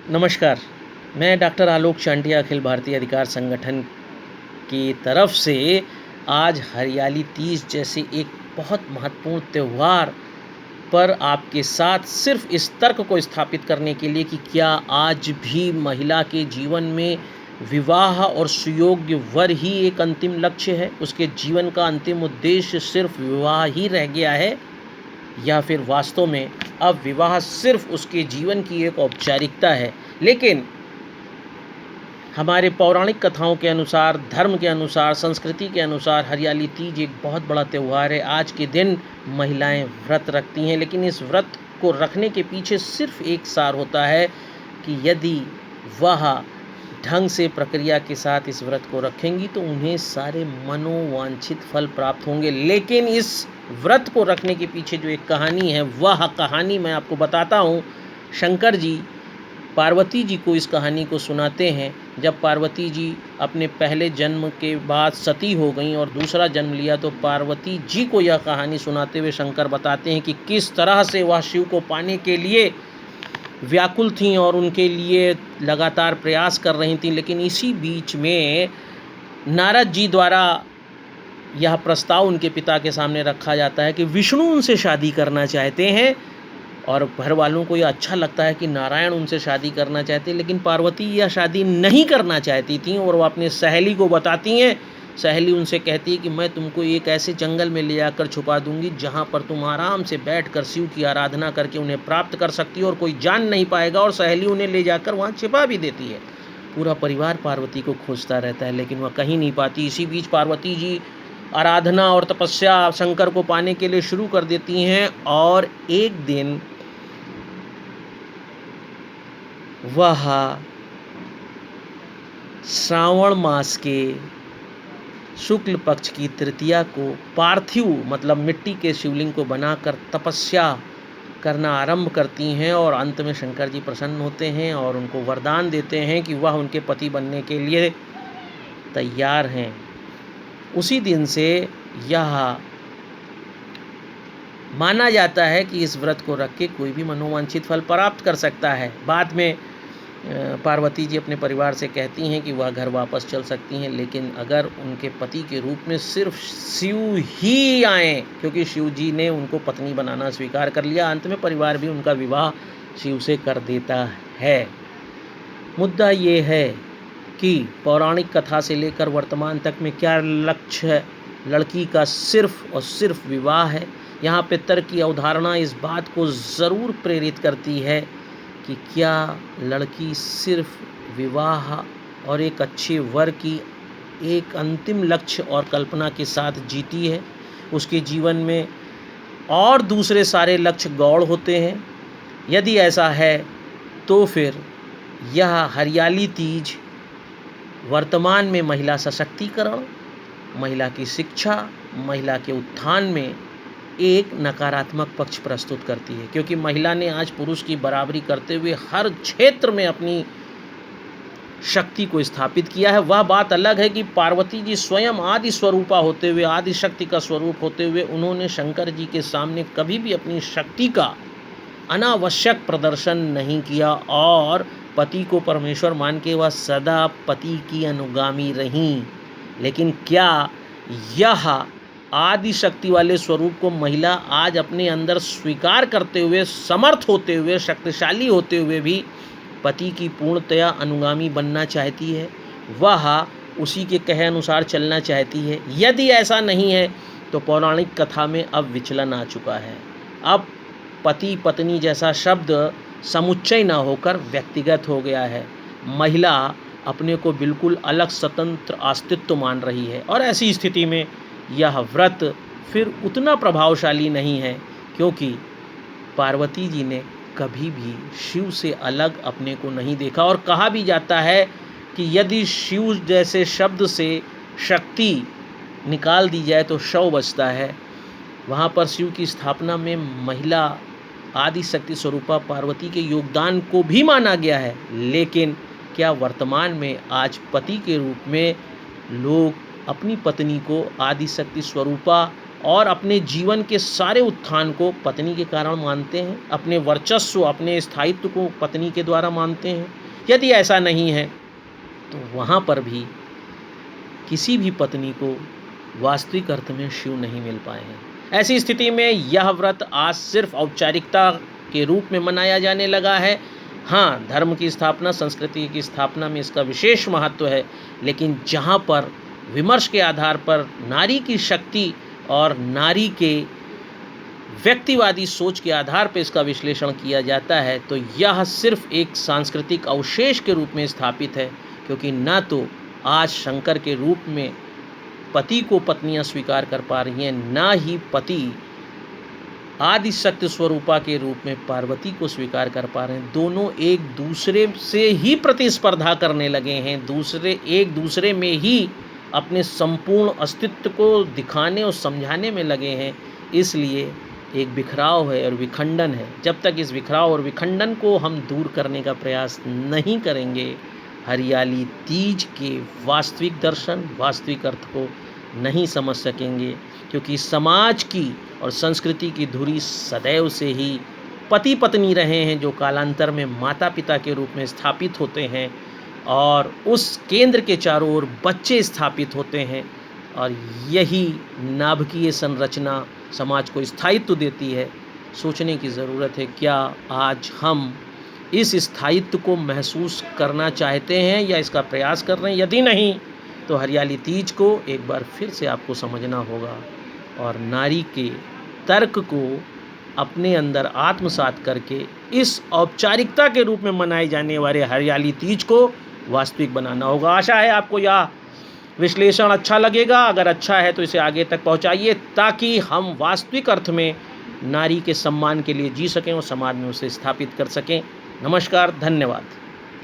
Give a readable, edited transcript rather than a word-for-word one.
नमस्कार। मैं डॉक्टर आलोक चांटिया अखिल भारतीय अधिकार संगठन की तरफ से आज हरियाली तीज जैसे एक बहुत महत्वपूर्ण त्यौहार पर आपके साथ सिर्फ इस तर्क को स्थापित करने के लिए कि क्या आज भी महिला के जीवन में विवाह और सुयोग्य वर ही एक अंतिम लक्ष्य है, उसके जीवन का अंतिम उद्देश्य सिर्फ विवाह ही रह गया है, या फिर वास्तव में अब विवाह सिर्फ उसके जीवन की एक औपचारिकता है। लेकिन हमारे पौराणिक कथाओं के अनुसार, धर्म के अनुसार, संस्कृति के अनुसार हरियाली तीज एक बहुत बड़ा त्यौहार है। आज के दिन महिलाएं व्रत रखती हैं, लेकिन इस व्रत को रखने के पीछे सिर्फ एक सार होता है कि यदि वह ढंग से प्रक्रिया के साथ इस व्रत को रखेंगी तो उन्हें सारे मनोवांछित फल प्राप्त होंगे। लेकिन इस व्रत को रखने के पीछे जो एक कहानी है, वह कहानी मैं आपको बताता हूँ। शंकर जी पार्वती जी को इस कहानी को सुनाते हैं। जब पार्वती जी अपने पहले जन्म के बाद सती हो गईं और दूसरा जन्म लिया, तो पार्वती जी को यह कहानी सुनाते हुए शंकर बताते हैं कि किस तरह से वह शिव को पाने के लिए व्याकुल थीं और उनके लिए लगातार प्रयास कर रही थीं। लेकिन इसी बीच में नारद जी द्वारा यह प्रस्ताव उनके पिता के सामने रखा जाता है कि विष्णु उनसे शादी करना चाहते हैं, और घर वालों को यह अच्छा लगता है कि नारायण उनसे शादी करना चाहते हैं। लेकिन पार्वती यह शादी नहीं करना चाहती थीं और वह अपने सहेली को बताती हैं। सहेली उनसे कहती है कि मैं तुमको एक ऐसे जंगल में ले जाकर छुपा दूंगी जहाँ पर तुम आराम से बैठकर शिव की आराधना करके उन्हें प्राप्त कर सकती हो और कोई जान नहीं पाएगा। और सहेली उन्हें ले जाकर वहाँ छिपा भी देती है। पूरा परिवार पार्वती को खोजता रहता है, लेकिन वह कहीं नहीं पाती। इसी बीच पार्वती जी आराधना और तपस्या शंकर को पाने के लिए शुरू कर देती हैं, और एक दिन वह श्रावण मास के शुक्ल पक्ष की तृतीया को पार्थिव मतलब मिट्टी के शिवलिंग को बनाकर तपस्या करना आरंभ करती हैं। और अंत में शंकर जी प्रसन्न होते हैं और उनको वरदान देते हैं कि वह उनके पति बनने के लिए तैयार हैं। उसी दिन से यह माना जाता है कि इस व्रत को रख के कोई भी मनोवांछित फल प्राप्त कर सकता है। बाद में पार्वती जी अपने परिवार से कहती हैं कि वह घर वापस चल सकती हैं, लेकिन अगर उनके पति के रूप में सिर्फ शिव ही आएँ, क्योंकि शिव जी ने उनको पत्नी बनाना स्वीकार कर लिया। अंत में परिवार भी उनका विवाह शिव से कर देता है। मुद्दा ये है कि पौराणिक कथा से लेकर वर्तमान तक में क्या लक्ष्य है। लड़की का सिर्फ और सिर्फ विवाह है। यहाँ पे तर्क की अवधारणा इस बात को ज़रूर प्रेरित करती है कि क्या लड़की सिर्फ विवाह और एक अच्छे वर की एक अंतिम लक्ष्य और कल्पना के साथ जीती है। उसके जीवन में और दूसरे सारे लक्ष्य गौण होते हैं। यदि ऐसा है तो फिर यह हरियाली तीज वर्तमान में महिला सशक्तिकरण, महिला की शिक्षा, महिला के उत्थान में एक नकारात्मक पक्ष प्रस्तुत करती है, क्योंकि महिला ने आज पुरुष की बराबरी करते हुए हर क्षेत्र में अपनी शक्ति को स्थापित किया है। वह बात अलग है कि पार्वती जी स्वयं आदि स्वरूपा होते हुए, आदि शक्ति का स्वरूप होते हुए, उन्होंने शंकर जी के सामने कभी भी अपनी शक्ति का अनावश्यक प्रदर्शन नहीं किया और पति को परमेश्वर मान के वह सदा पति की अनुगामी रहीं। लेकिन क्या यह आदि शक्ति वाले स्वरूप को महिला आज अपने अंदर स्वीकार करते हुए, समर्थ होते हुए, शक्तिशाली होते हुए भी पति की पूर्णतया अनुगामी बनना चाहती है? वह उसी के कहे अनुसार चलना चाहती है? यदि ऐसा नहीं है तो पौराणिक कथा में अब विचलन आ चुका है। अब पति पत्नी जैसा शब्द समुच्चय न होकर व्यक्तिगत हो गया है। महिला अपने को बिल्कुल अलग स्वतंत्र अस्तित्व मान रही है, और ऐसी स्थिति में यह व्रत फिर उतना प्रभावशाली नहीं है, क्योंकि पार्वती जी ने कभी भी शिव से अलग अपने को नहीं देखा। और कहा भी जाता है कि यदि शिव जैसे शब्द से शक्ति निकाल दी जाए तो शव बचता है। वहाँ पर शिव की स्थापना में महिला आदि शक्ति स्वरूपा पार्वती के योगदान को भी माना गया है। लेकिन क्या वर्तमान में आज पति के रूप में लोग अपनी पत्नी को आदि शक्ति स्वरूपा और अपने जीवन के सारे उत्थान को पत्नी के कारण मानते हैं, अपने वर्चस्व, अपने स्थायित्व को पत्नी के द्वारा मानते हैं। यदि ऐसा नहीं है तो वहाँ पर भी किसी भी पत्नी को वास्तविक अर्थ में शिव नहीं मिल पाए हैं। ऐसी स्थिति में यह व्रत आज सिर्फ औपचारिकता के रूप में मनाया जाने लगा है। हाँ, धर्म की स्थापना, संस्कृति की स्थापना में इसका विशेष महत्व है, लेकिन जहाँ पर विमर्श के आधार पर नारी की शक्ति और नारी के व्यक्तिवादी सोच के आधार पर इसका विश्लेषण किया जाता है, तो यह सिर्फ एक सांस्कृतिक अवशेष के रूप में स्थापित है, क्योंकि न तो आज शंकर के रूप में पति को पत्नियां स्वीकार कर पा रही हैं, ना ही पति आदि शक्ति स्वरूपा के रूप में पार्वती को स्वीकार कर पा रहे हैं। दोनों एक दूसरे से ही प्रतिस्पर्धा करने लगे हैं, एक दूसरे में ही अपने संपूर्ण अस्तित्व को दिखाने और समझाने में लगे हैं। इसलिए एक बिखराव है और विखंडन है। जब तक इस बिखराव और विखंडन को हम दूर करने का प्रयास नहीं करेंगे, हरियाली तीज के वास्तविक दर्शन, वास्तविक अर्थ को नहीं समझ सकेंगे, क्योंकि समाज की और संस्कृति की धुरी सदैव से ही पति पत्नी रहे हैं, जो कालांतर में माता पिता के रूप में स्थापित होते हैं और उस केंद्र के चारों ओर बच्चे स्थापित होते हैं, और यही नाभिकीय संरचना समाज को स्थायित्व देती है। सोचने की ज़रूरत है, क्या आज हम इस स्थायित्व को महसूस करना चाहते हैं या इसका प्रयास कर रहे हैं? यदि नहीं, तो हरियाली तीज को एक बार फिर से आपको समझना होगा और नारी के तर्क को अपने अंदर आत्मसात करके इस औपचारिकता के रूप में मनाए जाने वाले हरियाली तीज को वास्तविक बनाना होगा। आशा है आपको यह विश्लेषण अच्छा लगेगा। अगर अच्छा है तो इसे आगे तक पहुंचाइए, ताकि हम वास्तविक अर्थ में नारी के सम्मान के लिए जी सकें और समाज में उसे स्थापित कर सकें। नमस्कार, धन्यवाद।